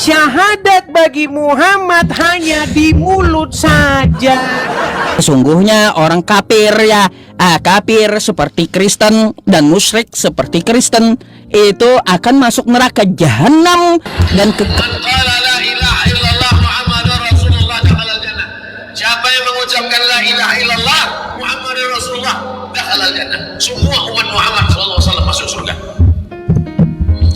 Syahadat bagi Muhammad hanya di mulut saja. Sesungguhnya orang kafir ya, kafir seperti Kristen dan musyrik seperti Kristen itu akan masuk neraka jahanam dan Siapa yang mengucapkan la ilaha illallah Muhammadur Rasulullah dakhalal jannah. Semua umat Muhammad sallallahu alaihi wasallam masuk surga.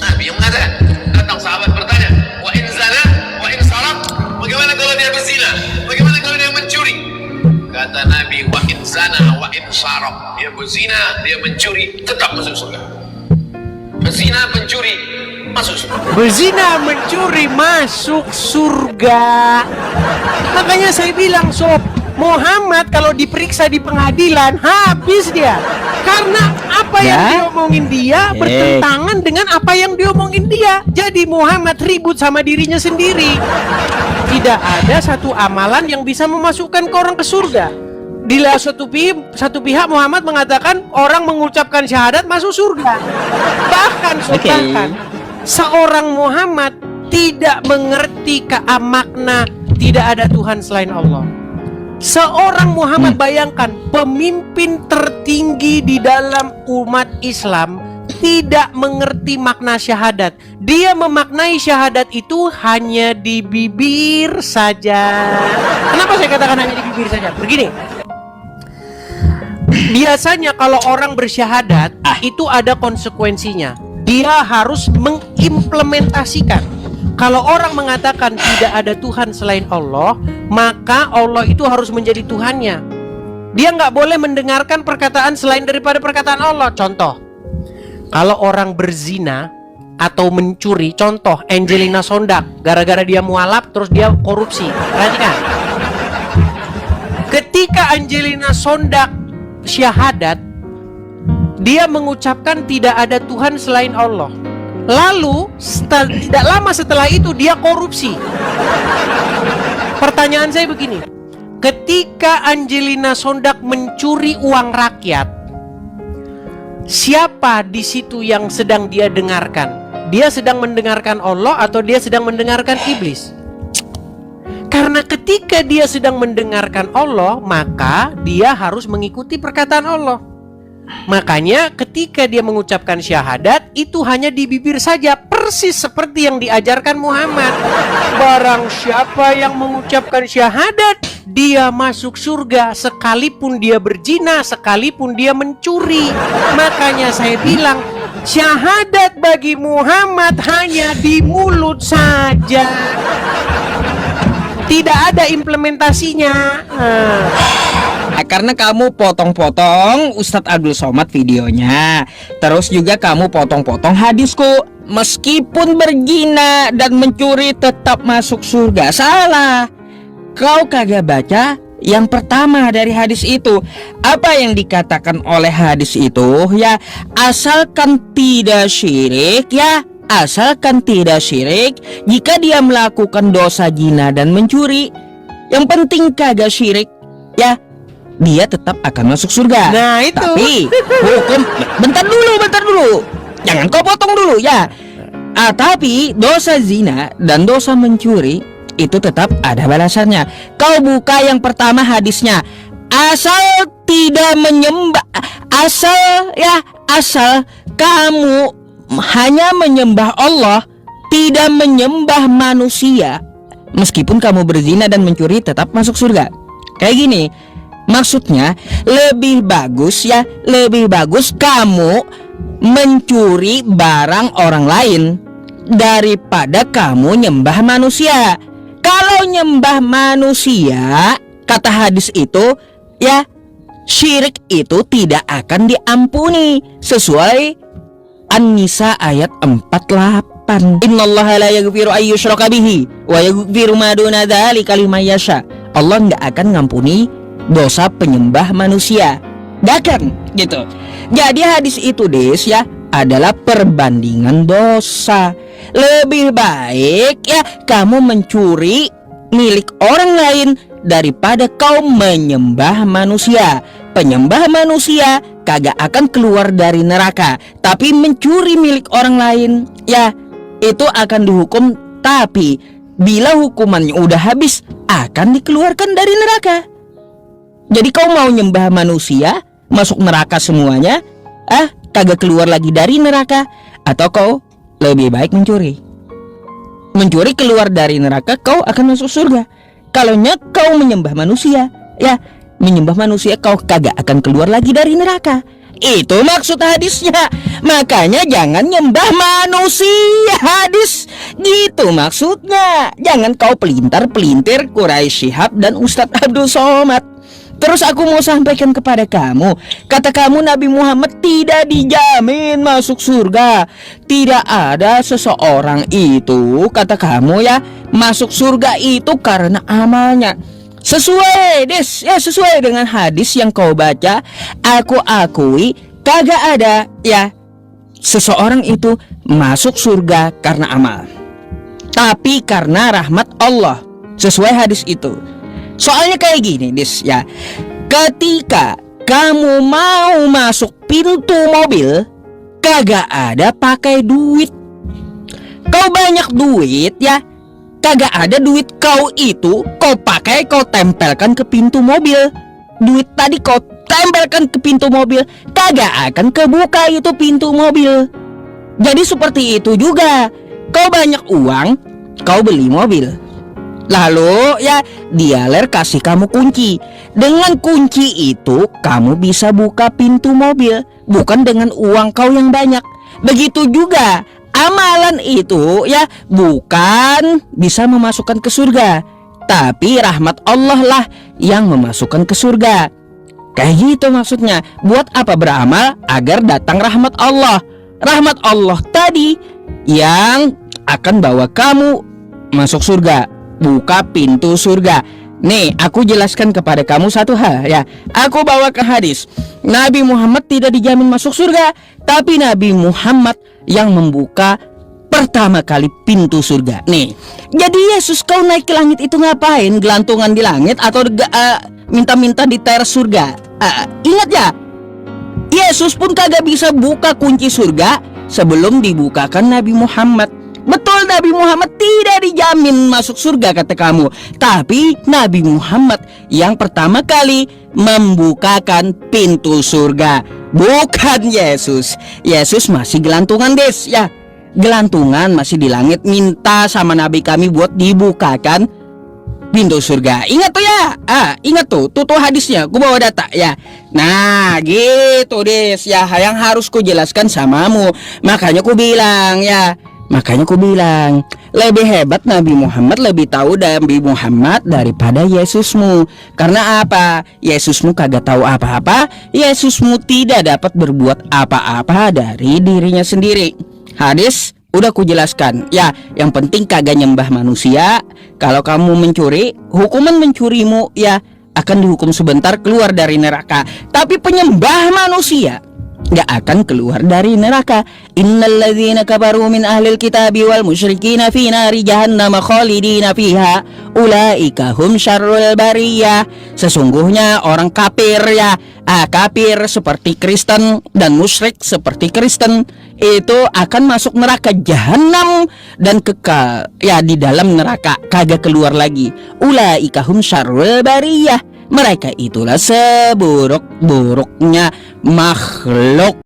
Nabi yang mengatakan, datang sahabat bertanya, wa in zana wa in sarak, bagaimana kalau dia berzina? Bagaimana kalau dia mencuri? Kata Nabi, wa in zana wa in sarak, dia berzina, dia mencuri, tetap masuk surga. Berzina, mencuri, masuk surga. Berzina, mencuri, masuk surga. Makanya saya bilang, sob, Muhammad kalau diperiksa di pengadilan habis dia. Karena apa yang diomongin dia bertentangan dengan apa yang diomongin dia. Jadi Muhammad ribut sama dirinya sendiri. Tidak ada satu amalan yang bisa memasukkan ke orang ke surga. Di satu pihak Muhammad mengatakan orang mengucapkan syahadat masuk surga. Bahkan seorang Muhammad tidak mengerti makna tidak ada Tuhan selain Allah. Seorang Muhammad, bayangkan, pemimpin tertinggi di dalam umat Islam tidak mengerti makna syahadat. Dia memaknai syahadat itu hanya di bibir saja. Kenapa saya katakan hanya di bibir saja? Begini, biasanya kalau orang bersyahadat itu ada konsekuensinya. Dia harus mengimplementasikan. Kalau orang mengatakan tidak ada Tuhan selain Allah, maka Allah itu harus menjadi Tuhannya. Dia nggak boleh mendengarkan perkataan selain daripada perkataan Allah. Contoh, kalau orang berzina atau mencuri, contoh Angelina Sondak, gara-gara dia mualaf terus dia korupsi. Perhatikan, ketika Angelina Sondak syahadat, dia mengucapkan tidak ada Tuhan selain Allah. Lalu tidak lama setelah itu dia korupsi. Pertanyaan saya begini, ketika Angelina Sondak mencuri uang rakyat, siapa di situ yang sedang dia dengarkan? Dia sedang mendengarkan Allah atau dia sedang mendengarkan iblis? Karena ketika dia sedang mendengarkan Allah, maka dia harus mengikuti perkataan Allah. Makanya ketika dia mengucapkan syahadat, itu hanya di bibir saja, persis seperti yang diajarkan Muhammad. Barang siapa yang mengucapkan syahadat, dia masuk surga, sekalipun dia berzina, sekalipun dia mencuri. Makanya saya bilang, syahadat bagi Muhammad hanya di mulut saja, tidak ada implementasinya. Karena kamu potong-potong Ustadz Abdul Somad videonya, terus juga kamu potong-potong hadisku. Meskipun berzina dan mencuri tetap masuk surga. Salah. Kau kagak baca yang pertama dari hadis itu. Apa yang dikatakan oleh hadis itu? Ya, asalkan tidak syirik, ya, asalkan tidak syirik. Jika dia melakukan dosa zina dan mencuri, yang penting kagak syirik, ya, dia tetap akan masuk surga. Nah itu. Tapi hukum, bentar dulu, jangan kau potong dulu ya. Tapi dosa zina dan dosa mencuri itu tetap ada balasannya. Kau buka yang pertama hadisnya, asal tidak menyembah, asal kamu hanya menyembah Allah, tidak menyembah manusia, meskipun kamu berzina dan mencuri tetap masuk surga. Kayak gini. Maksudnya lebih bagus kamu mencuri barang orang lain daripada kamu nyembah manusia. Kalau nyembah manusia, kata hadis itu, ya, syirik itu tidak akan diampuni sesuai An-Nisa ayat 48. Innallaha la yaghfiru ayyushraka bihi wa yaghfiru ma duna dzalika liman yasha. Allah enggak akan ngampuni dosa penyembah manusia. Dakan gitu. Jadi hadis itu ya adalah perbandingan dosa. Lebih baik ya kamu mencuri milik orang lain daripada kau menyembah manusia. Penyembah manusia kagak akan keluar dari neraka, tapi mencuri milik orang lain ya itu akan dihukum Tapi bila hukumannya udah habis, akan dikeluarkan dari neraka. Jadi kau mau nyembah manusia, masuk neraka semuanya, kagak keluar lagi dari neraka, atau kau lebih baik mencuri? Mencuri keluar dari neraka, kau akan masuk surga. Kalau kau menyembah manusia, ya menyembah manusia, kau kagak akan keluar lagi dari neraka. Itu maksud hadisnya. Makanya jangan nyembah manusia, hadis. Gitu maksudnya. Jangan kau pelintir-pelintir Quraisy Shihab dan Ustadz Abdul Somad. Terus aku mau sampaikan kepada kamu, kata kamu Nabi Muhammad tidak dijamin masuk surga. Tidak ada seseorang itu, kata kamu ya, masuk surga itu karena amalnya. Sesuai sesuai dengan hadis yang kau baca, aku akui kagak ada ya seseorang itu masuk surga karena amal, tapi karena rahmat Allah. Sesuai hadis itu. Soalnya kayak gini, Dis ya. Ketika kamu mau masuk pintu mobil, kagak ada pakai duit. Kau banyak duit ya, kagak ada duit kau itu kau pakai, kau tempelkan ke pintu mobil. Duit tadi kau tempelkan ke pintu mobil, kagak akan kebuka itu pintu mobil. Jadi seperti itu juga. Kau banyak uang, kau beli mobil, lalu ya dialer kasih kamu kunci. Dengan kunci itu kamu bisa buka pintu mobil, bukan dengan uang kau yang banyak. Begitu juga amalan itu ya bukan bisa memasukkan ke surga, tapi rahmat Allah lah yang memasukkan ke surga. Kayak gitu maksudnya. Buat apa beramal? Agar datang rahmat Allah. Rahmat Allah tadi yang akan bawa kamu masuk surga, buka pintu surga. Nih, aku jelaskan kepada kamu satu hal ya. Aku bawa ke hadis. Nabi Muhammad tidak dijamin masuk surga, tapi Nabi Muhammad yang membuka pertama kali pintu surga. Nih, jadi Yesus kau naik ke langit itu ngapain? Gelantungan di langit atau minta-minta di teras surga? Ingat ya, Yesus pun kagak bisa buka kunci surga sebelum dibukakan Nabi Muhammad. Betul, Nabi Muhammad tidak dijamin masuk surga kata kamu, tapi Nabi Muhammad yang pertama kali membukakan pintu surga, bukan Yesus. Yesus masih gelantungan, Des ya. Gelantungan masih di langit, minta sama Nabi kami buat dibukakan pintu surga. Ingat tuh ya. Ingat tuh hadisnya. Ku bawa data ya. Nah, gitu Des ya, yang harus ku jelaskan samamu. Makanya ku bilang ya. Lebih hebat Nabi Muhammad, lebih tahu Nabi Muhammad daripada Yesusmu. Karena apa? Yesusmu kagak tahu apa-apa. Yesusmu tidak dapat berbuat apa-apa dari dirinya sendiri. Hadis udah ku jelaskan ya. Yang penting kagak nyembah manusia. Kalau kamu mencuri, hukuman mencurimu ya akan dihukum sebentar keluar dari neraka. Tapi penyembah manusia gak akan keluar dari neraka. Innalladzina kafaru min ahlil kitabi wal musyrikina fi nari jahannam khalidina fiha ulaika hum syarrul bariyah. Sesungguhnya orang kafir ya, kafir seperti Kristen dan musyrik seperti Kristen itu akan masuk neraka jahanam dan kekal ya di dalam neraka, kagak keluar lagi. Ulaika hum syarrul bariyah. Mereka itulah seburuk-buruknya makhluk.